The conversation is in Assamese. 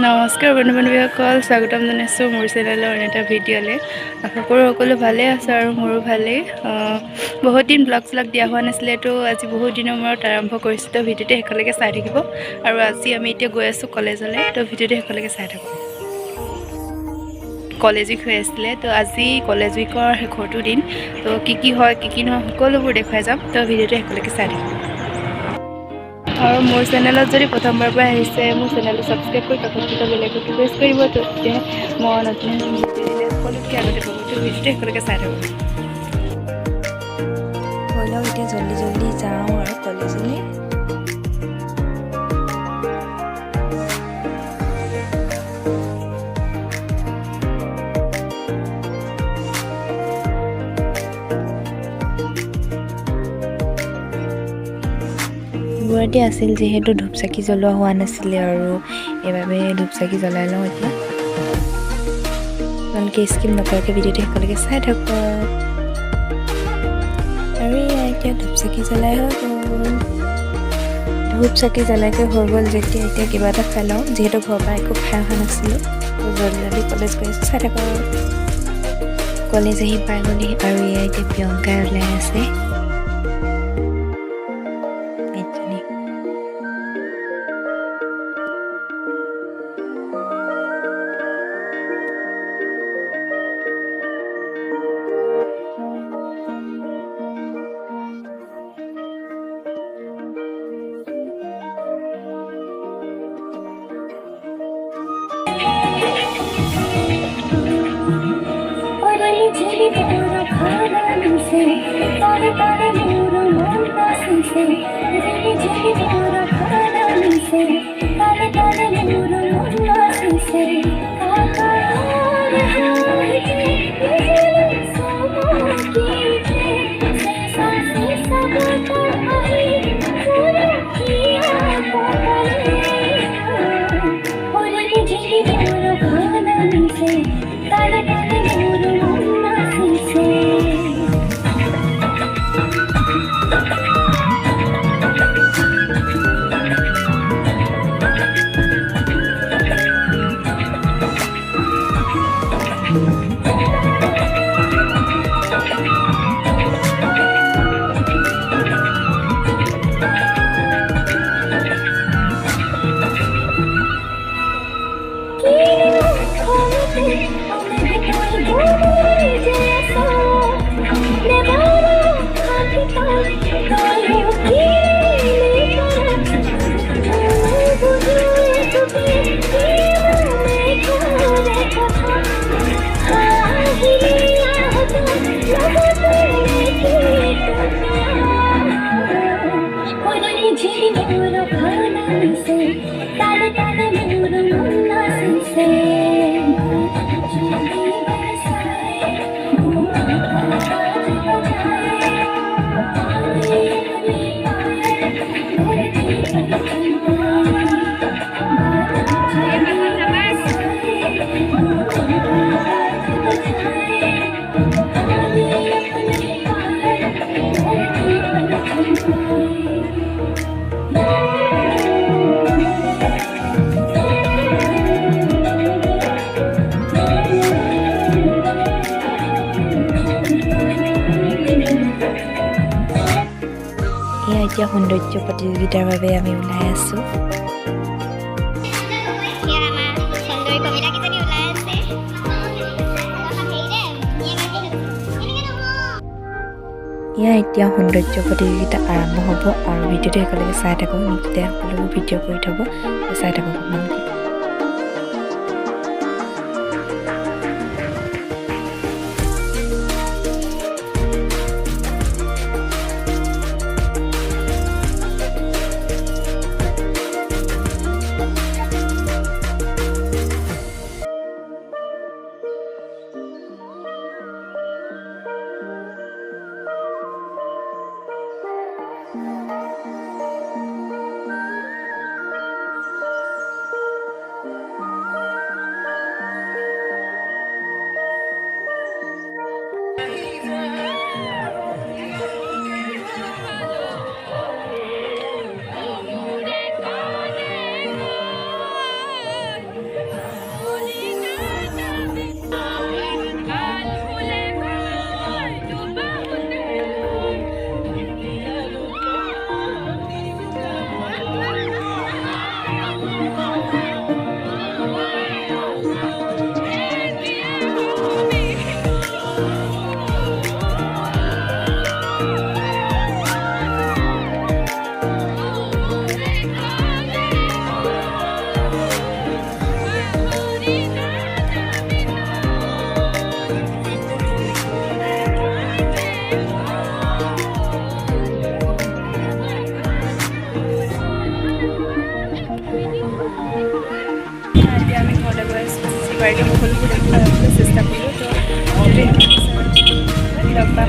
নমস্কাৰ বন্ধু-বান্ধৱীসকল, স্বাগতম জনাইছোঁ মোৰ চেনেলৰ অন্য এটা ভিডিঅ'লৈ। আশা কৰোঁ সকলো ভালেই আছে আৰু মোৰো ভালেই। বহুত দিন ব্লগ দিয়া হোৱা নাছিলে, তো আজি বহুত দিনৰ মূৰত আৰম্ভ কৰিছোঁ। তো ভিডিঅ'টো শেষলৈকে চাই থাকিব। আৰু আজি আমি এতিয়া গৈ আছোঁ কলেজলৈ, তো ভিডিঅ'টো শেষলৈকে চাই থাকোঁ। কলেজ উইক হৈ আছিলে, তো আজি কলেজ উইকৰ শেষৰটো দিন। তো কি হয় কি নহয় সকলোবোৰ দেখুৱাই যাম। তো ভিডিঅ'টো শেষলৈকে চাই থাকিব। আৰু মোৰ চেনেলত যদি প্ৰথমবাৰৰ পৰা আহিছে, মোৰ চেনেলটো ছাবস্ক্ৰাইব কৰি কাষত থকা বেল আইকনটো প্ৰেছ কৰিব। তেতিয়াহে মই নতুন ভিডিঅ' দিলে সকলোতকৈ আগতে পাব। তো ভিডিঅ'টো শেষলৈকে চাই থাকোঁ। ব'লক এতিয়া জল্দি যাওঁ আৰু কলেজলৈ। গুৱাহাটী আছিল যিহেতু ধূপচাকি জ্বলোৱা হোৱা নাছিলে, আৰু এইবাবে ধূপচাকি জ্বলাই লওঁ এতিয়া। আপোনালোকে স্কিপ নকৰাকৈ ভিডিঅ'টো শেষলৈকে চাই থাকক। আৰু এয়া এতিয়া ধূপচাকি জ্বলাই হৈ গ'ল। ধূপচাকি জ্বলাইকৈ হৈ গ'ল যেতিয়া এতিয়া কিবা এটা খাই লওঁ, যিহেতু ঘৰৰ পৰা একো খাই অহা নাছিলোঁ। জল্দি কলেজ গৈ আছোঁ, চাই থাকক। কলেজ আহি পাই গ'লি, আৰু এয়া এতিয়া প্ৰিয়ংকাই ওলাই আছে। এতিয়া সৌন্দৰ্য প্ৰতিযোগিতাৰ বাবে আমি ওলাই আছোঁ। এয়া এতিয়া সৌন্দৰ্য প্ৰতিযোগিতা আৰম্ভ হ'ব, আৰু ভিডিঅ'টো একেলগে চাই থাকক। নিকিতে সকলোবোৰ ভিডিঅ' কৰি থ'ব, চাই থাকক আপোনালোকে। পাৰিলোঁ সকলোবোৰ দেখুৱাবলৈ চেষ্টা কৰিলোঁ। তো লগ পাম